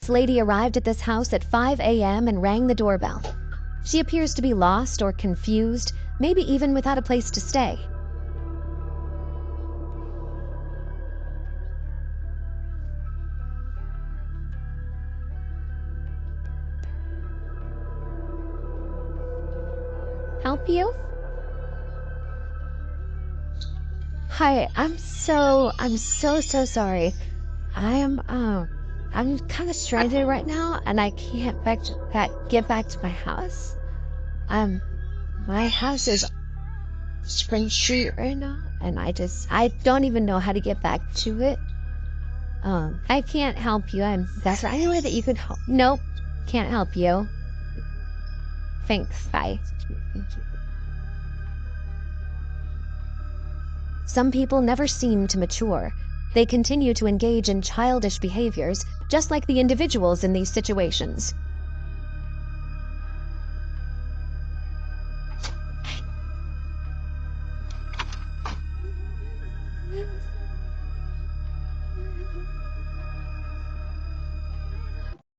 This lady arrived at this house at 5 a.m. and rang the doorbell. She appears to be lost or confused, maybe even without a place to stay. Help you? Hi, I'm so sorry. I'm kind of stranded right now, and I can't get back to my house. My house is Spring Street right now, and I don't even know how to get back to it. I can't help you. That's the only way that you could help. Nope, can't help you. Thanks, bye. Some people never seem to mature. They continue to engage in childish behaviors, just like the individuals in these situations.